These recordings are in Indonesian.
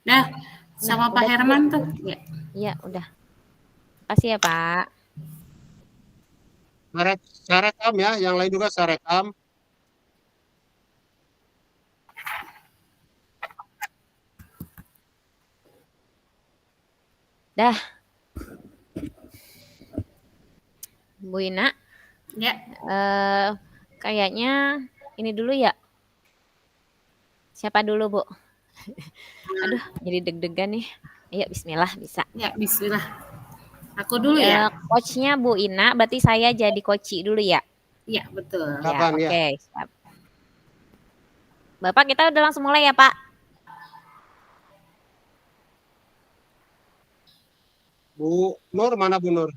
Dah, Nah, sama Pak udah cukup. Herman tuh. Ya, Iya, udah. Makasih ya, Pak. Saya rekam ya, yang lain juga saya rekam. Dah, Bu Ina, ya, eh kayaknya ini dulu ya. Siapa dulu, Bu? Aduh, jadi deg-degan nih. Ayo, bismillah, bisa. ya, Bismillah. Aku dulu ya. Coachnya Bu Ina, berarti saya jadi coachi dulu ya. Ya, betul. Ya, Kapan ya? oke. Siap. Bapak, kita udah langsung mulai ya, Pak. Bu Nur, mana Bu Nur?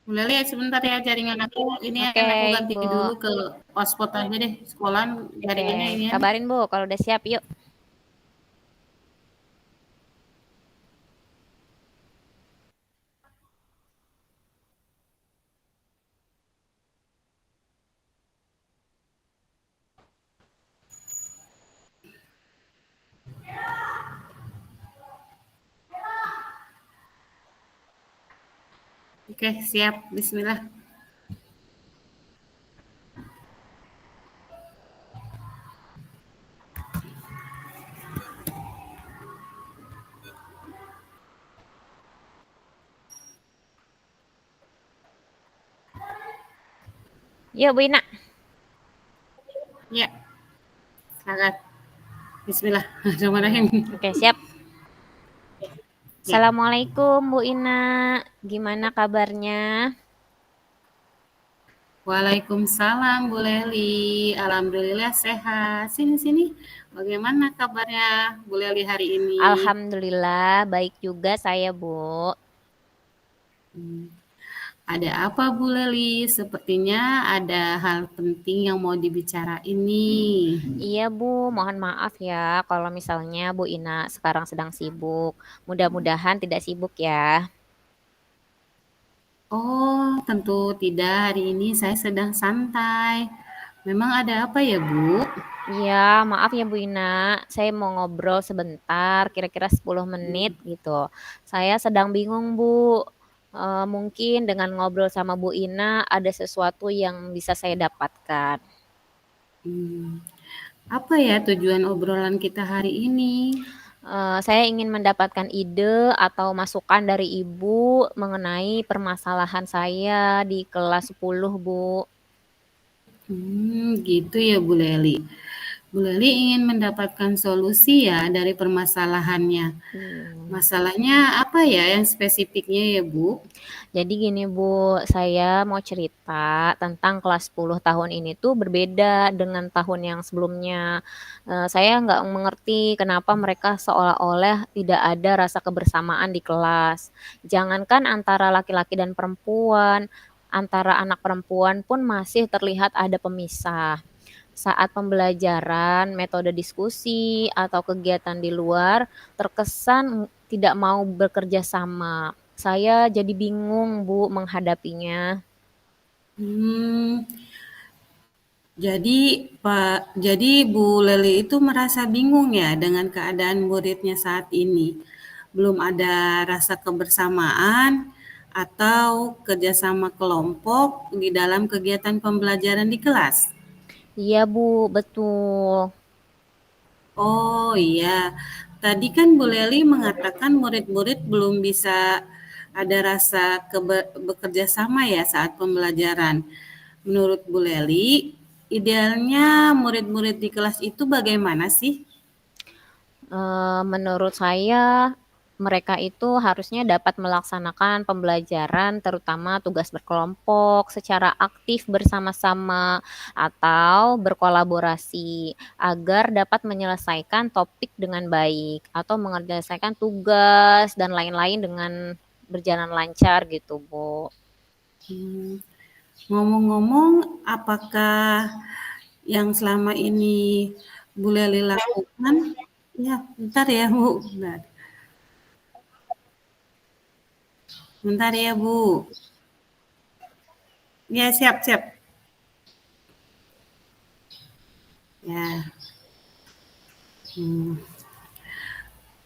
Boleh lihat sebentar ya jaringan aku. Ini Oke, aku ganti Bu. dulu ke hotspot aja deh. Sekolah Oke, jaringannya ini nih. kabarin Bu kalau udah siap, yuk. Oke, siap. Bismillah. Yuk, Bu Ina. Ya, sangat. Bismillah. Bismillahirrahmanirrahim. Oke, siap. Ya. Assalamualaikum, Bu Ina. Gimana kabarnya? Waalaikumsalam Bu Leli. Alhamdulillah sehat. Sini-sini. Bagaimana kabarnya Bu Leli hari ini? Alhamdulillah, baik juga saya, Bu. Hmm. Ada apa Bu Leli? Sepertinya ada hal penting yang mau dibicarain nih. Iya, Bu, mohon maaf ya kalau misalnya Bu Ina sekarang sedang sibuk. Mudah-mudahan tidak sibuk ya. Oh, tentu tidak. Hari ini saya sedang santai. Memang ada apa ya, Bu? Iya, maaf ya Bu Ina, saya mau ngobrol sebentar, kira-kira 10 menit gitu. Saya sedang bingung Bu, mungkin dengan ngobrol sama Bu Ina ada sesuatu yang bisa saya dapatkan. Hmm, apa ya tujuan obrolan kita hari ini? Saya ingin mendapatkan ide atau masukan dari Ibu mengenai permasalahan saya di kelas 10 Bu. Gitu ya Bu Leli. Bu Leli ingin mendapatkan solusi ya dari permasalahannya. Iya. Masalahnya apa ya yang spesifiknya ya Bu? Jadi gini Bu, saya mau cerita tentang kelas 10 tahun ini tuh berbeda dengan tahun yang sebelumnya. Saya nggak mengerti kenapa mereka seolah-olah tidak ada rasa kebersamaan di kelas. Jangankan antara laki-laki dan perempuan, antara anak perempuan pun masih terlihat ada pemisah. Saat pembelajaran, metode diskusi, atau kegiatan di luar terkesan tidak mau bekerja sama. Saya jadi bingung, Bu, menghadapinya. Hmm, jadi Bu Leli itu merasa bingung ya dengan keadaan muridnya saat ini. Belum ada rasa kebersamaan atau kerjasama kelompok di dalam kegiatan pembelajaran di kelas. Iya, Bu, betul. Oh iya, tadi kan Bu Leli mengatakan murid-murid belum bisa ada rasa bekerja sama ya saat pembelajaran. Menurut Bu Leli, idealnya murid-murid di kelas itu bagaimana sih? Menurut saya mereka itu harusnya dapat melaksanakan pembelajaran terutama tugas berkelompok secara aktif bersama-sama atau berkolaborasi agar dapat menyelesaikan topik dengan baik atau menyelesaikan tugas dan lain-lain dengan berjalan lancar gitu, Bu. Ngomong-ngomong, apakah yang selama ini Bu Leli lakukan ya, bentar ya Bu, bentar. Bentar ya Bu. Ya, siap, siap. Ya.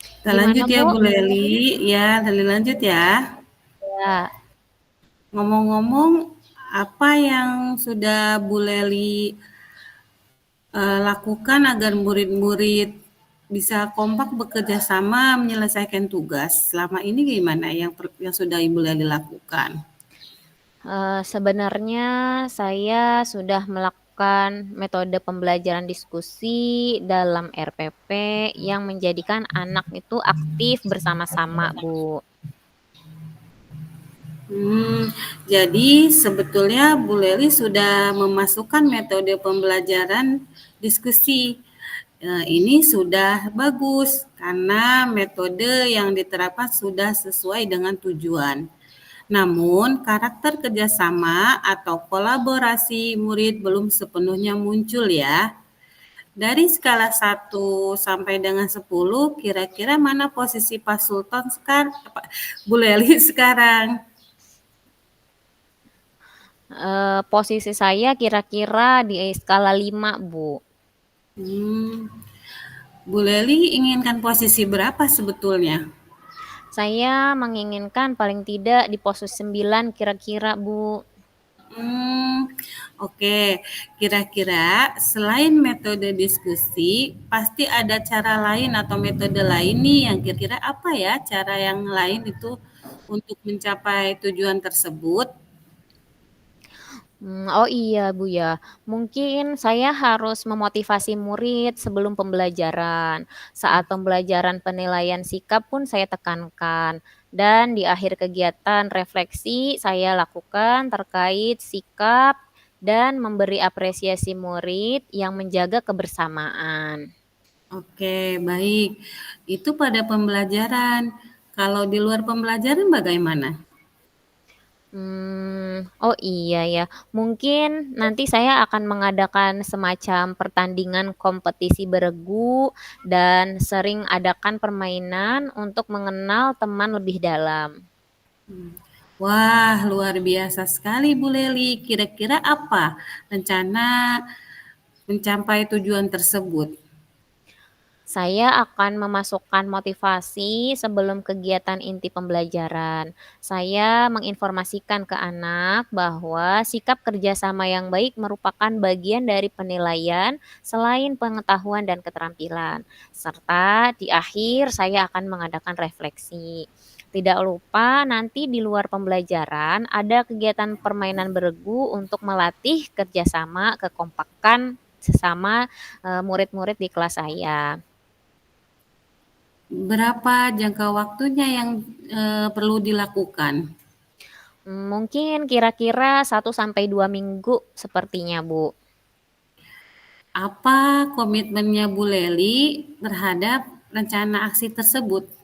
Kita lanjut Gimana, ya Bu? Bu Leli. Ya, Leli lanjut ya. Ya. Ngomong-ngomong, apa yang sudah Bu Leli lakukan agar murid-murid bisa kompak bekerja sama menyelesaikan tugas? Selama ini gimana yang sudah Ibu Leli lakukan? Sebenarnya saya sudah melakukan metode pembelajaran diskusi dalam RPP yang menjadikan anak itu aktif bersama-sama, Bu. Jadi sebetulnya Bu Leli sudah memasukkan metode pembelajaran diskusi. Ini sudah bagus karena metode yang diterapkan sudah sesuai dengan tujuan. Namun, karakter kerjasama atau kolaborasi murid belum sepenuhnya muncul ya. Dari skala 1 sampai dengan 10, kira-kira mana posisi Pak Sultan sekarang, Bu Leli sekarang? Posisi saya kira-kira di skala 5, Bu. Bu Leli inginkan posisi berapa sebetulnya? Saya menginginkan paling tidak di posisi 9 kira-kira, Bu. Oke. Kira-kira selain metode diskusi, pasti ada cara lain atau metode lain nih yang kira-kira apa ya cara yang lain itu untuk mencapai tujuan tersebut? Oh iya, Bu, ya. Mungkin saya harus memotivasi murid sebelum pembelajaran. Saat pembelajaran penilaian sikap pun saya tekankan. Dan di akhir kegiatan refleksi saya lakukan terkait sikap dan memberi apresiasi murid yang menjaga kebersamaan. Oke, baik. Itu pada pembelajaran. Kalau di luar pembelajaran bagaimana? Oh iya ya. Mungkin nanti saya akan mengadakan semacam pertandingan kompetisi beregu dan sering adakan permainan untuk mengenal teman lebih dalam. Wah, luar biasa sekali Bu Leli. Kira-kira apa rencana mencapai tujuan tersebut? Saya akan memasukkan motivasi sebelum kegiatan inti pembelajaran. Saya menginformasikan ke anak bahwa sikap kerjasama yang baik merupakan bagian dari penilaian selain pengetahuan dan keterampilan. Serta di akhir saya akan mengadakan refleksi. Tidak lupa nanti di luar pembelajaran ada kegiatan permainan beregu untuk melatih kerjasama, kekompakan sesama murid-murid di kelas saya. Berapa jangka waktunya yang perlu dilakukan? Mungkin kira-kira 1 sampai 2 minggu sepertinya, Bu. Apa komitmennya Bu Leli terhadap rencana aksi tersebut?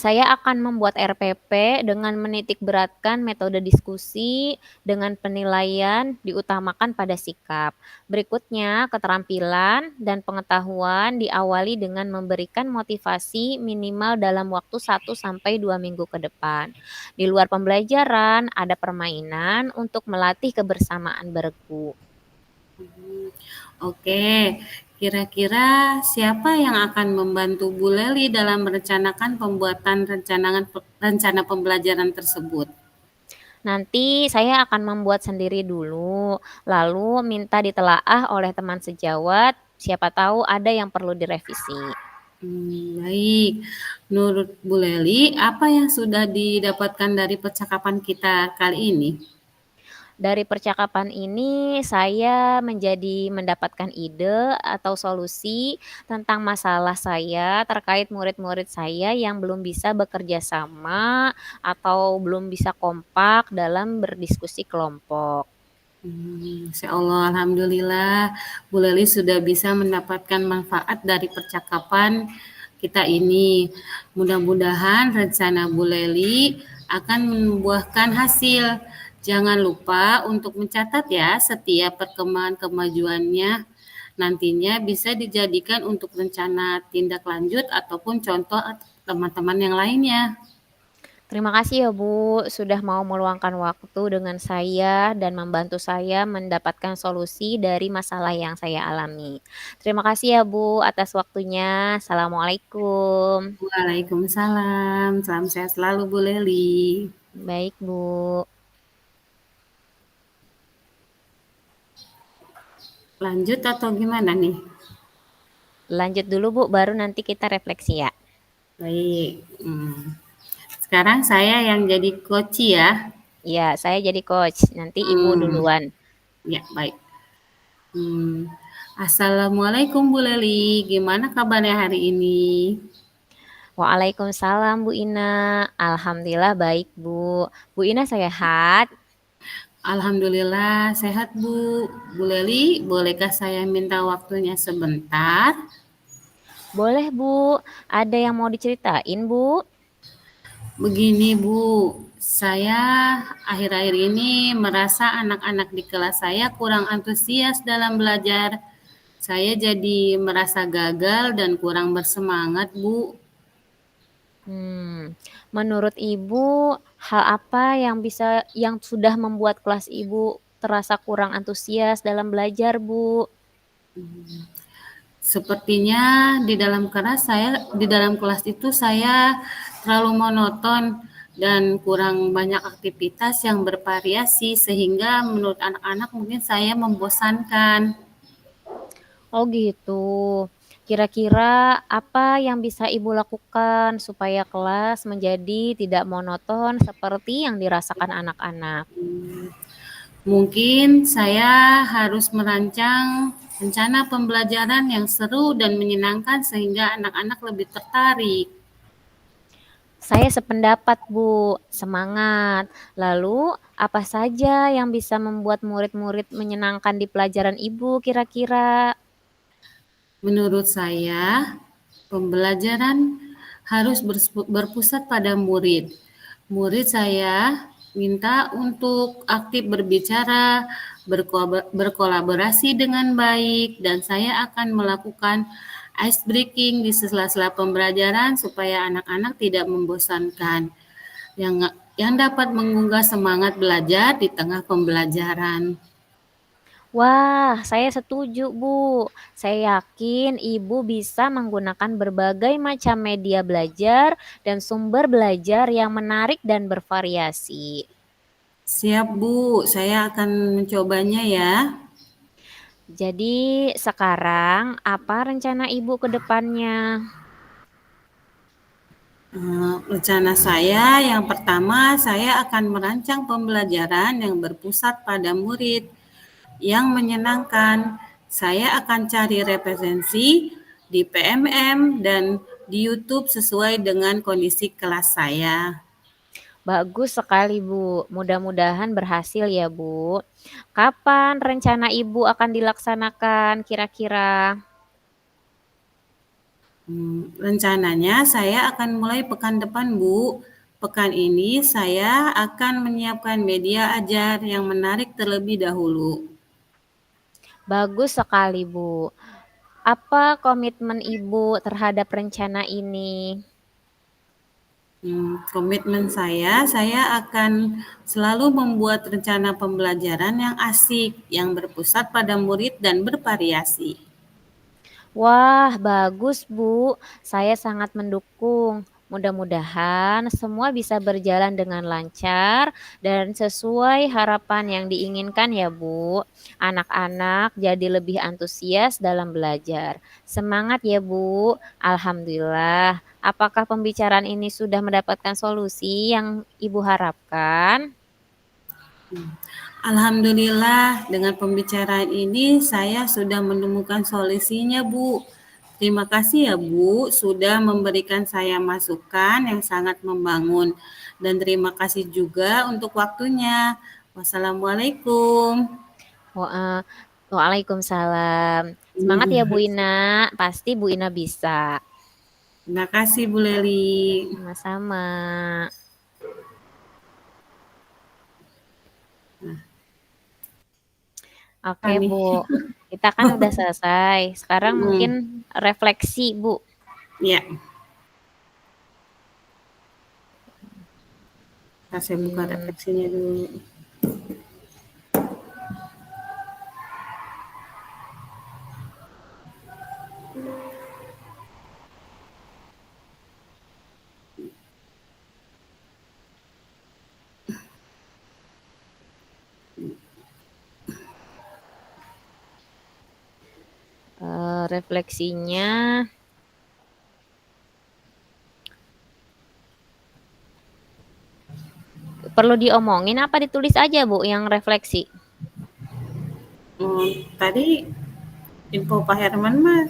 Saya akan membuat RPP dengan menitik beratkan metode diskusi dengan penilaian diutamakan pada sikap. Berikutnya, keterampilan dan pengetahuan diawali dengan memberikan motivasi minimal dalam waktu 1 sampai 2 minggu ke depan. Di luar pembelajaran, ada permainan untuk melatih kebersamaan beregu. Oke, kira-kira siapa yang akan membantu Bu Leli dalam merencanakan pembuatan rencana pembelajaran tersebut? Nanti saya akan membuat sendiri dulu, lalu minta ditelaah oleh teman sejawat, siapa tahu ada yang perlu direvisi. Baik. Menurut Bu Leli, apa yang sudah didapatkan dari percakapan kita kali ini? Dari percakapan ini saya menjadi mendapatkan ide atau solusi tentang masalah saya terkait murid-murid saya yang belum bisa bekerja sama atau belum bisa kompak dalam berdiskusi kelompok. Insya Allah, alhamdulillah, Bu Leli sudah bisa mendapatkan manfaat dari percakapan kita ini. Mudah-mudahan rencana Bu Leli akan membuahkan hasil. Jangan lupa untuk mencatat ya setiap perkembangan kemajuannya. Nantinya bisa dijadikan untuk rencana tindak lanjut ataupun contoh teman-teman yang lainnya. Terima kasih ya Bu, sudah mau meluangkan waktu dengan saya dan membantu saya mendapatkan solusi dari masalah yang saya alami. Terima kasih ya Bu atas waktunya. Assalamualaikum. Waalaikumsalam, salam sehat selalu Bu Leli. Baik Bu. Lanjut atau gimana nih? Lanjut dulu Bu, baru nanti kita refleksi ya. Baik. Sekarang saya yang jadi coach ya. Iya, saya jadi coach. Nanti Ibu Hmm, duluan. ya baik. Assalamualaikum Bu Leli, gimana kabarnya hari ini? Waalaikumsalam Bu Ina. Alhamdulillah baik Bu. Bu Ina sehat? Alhamdulillah sehat Bu. Bu Leli, bolehkah saya minta waktunya sebentar? Boleh Bu. Ada yang mau diceritain Bu? Begini Bu, saya akhir-akhir ini merasa anak-anak di kelas saya kurang antusias dalam belajar. Saya jadi merasa gagal dan kurang bersemangat, Bu. Menurut Ibu, hal apa yang sudah membuat kelas Ibu terasa kurang antusias dalam belajar, Bu? Sepertinya di dalam kelas itu saya terlalu monoton dan kurang banyak aktivitas yang bervariasi sehingga menurut anak-anak mungkin saya membosankan. Oh gitu. Kira-kira apa yang bisa Ibu lakukan supaya kelas menjadi tidak monoton seperti yang dirasakan anak-anak? Mungkin saya harus merancang rencana pembelajaran yang seru dan menyenangkan sehingga anak-anak lebih tertarik. Saya sependapat, Bu. Semangat. Lalu, apa saja yang bisa membuat murid-murid menyenangkan di pelajaran Ibu kira-kira? Menurut saya, pembelajaran harus berpusat pada murid. Murid saya minta untuk aktif berbicara, berkolaborasi dengan baik, dan saya akan melakukan ice breaking di sela-sela pembelajaran supaya anak-anak tidak membosankan, yang dapat mengunggah semangat belajar di tengah pembelajaran. Wah, saya setuju, Bu. Saya yakin Ibu bisa menggunakan berbagai macam media belajar dan sumber belajar yang menarik dan bervariasi. Siap, Bu. Saya akan mencobanya ya. Jadi, sekarang apa rencana Ibu ke depannya? Rencana saya yang pertama, saya akan merancang pembelajaran yang berpusat pada murid yang menyenangkan. Saya akan cari referensi di PMM dan di YouTube sesuai dengan kondisi kelas saya. Bagus sekali, Bu. Mudah-mudahan berhasil ya, Bu. Kapan rencana Ibu akan dilaksanakan kira-kira? Rencananya saya akan mulai pekan depan, Bu. Pekan ini saya akan menyiapkan media ajar yang menarik terlebih dahulu. Bagus sekali, Bu. Apa komitmen Ibu terhadap rencana ini? Komitmen saya akan selalu membuat rencana pembelajaran yang asik, yang berpusat pada murid dan bervariasi. Wah, bagus, Bu. Saya sangat mendukung. Mudah-mudahan semua bisa berjalan dengan lancar dan sesuai harapan yang diinginkan ya, Bu. Anak-anak jadi lebih antusias dalam belajar. Semangat ya, Bu. Alhamdulillah. Apakah pembicaraan ini sudah mendapatkan solusi yang Ibu harapkan? Alhamdulillah, dengan pembicaraan ini saya sudah menemukan solusinya, Bu. Terima kasih ya, Bu, sudah memberikan saya masukan yang sangat membangun. Dan terima kasih juga untuk waktunya. Wassalamualaikum. Wa- Waalaikumsalam. Semangat ya Bu Ina, pasti Bu Ina bisa. Terima kasih, Bu Leli. Sama-sama. Oke Kami. Bu, kita kan udah selesai. Sekarang mungkin refleksi Bu. Ya, saya buka refleksinya dulu. Refleksinya perlu diomongin apa ditulis aja Bu yang refleksi? Tadi info Pak Herman mah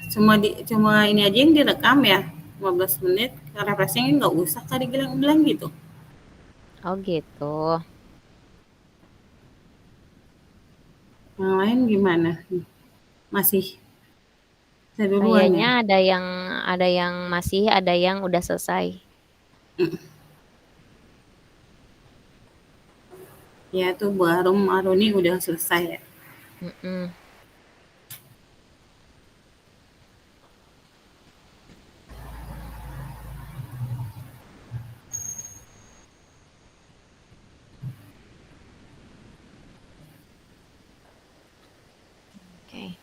cuma ini aja yang direkam ya, 15 menit. Refreshing nggak usah tadi bilang gitu. Oh gitu. Yang lain gimana? Masih saya duluan ya. Kayaknya ada yang masih, ada yang udah selesai. Ya tuh Bu Aruni udah selesai ya. Mm-mm. Oke.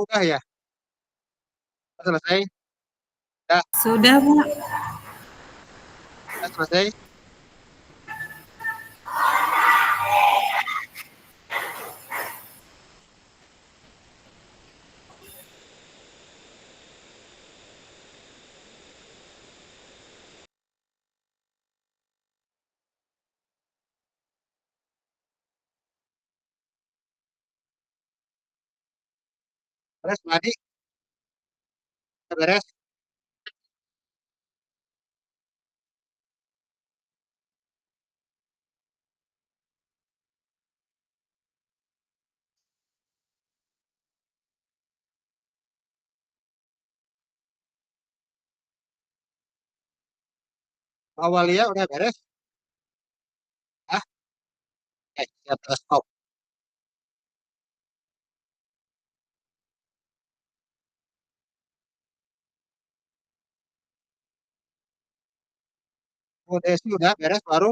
udah ya? Udah selesai? Udah, Sudah, Pak. udah selesai? Beres, Madi? Udah beres? Awalia udah beres? Ah, siap, stop. Oh, Desi udah beres baru?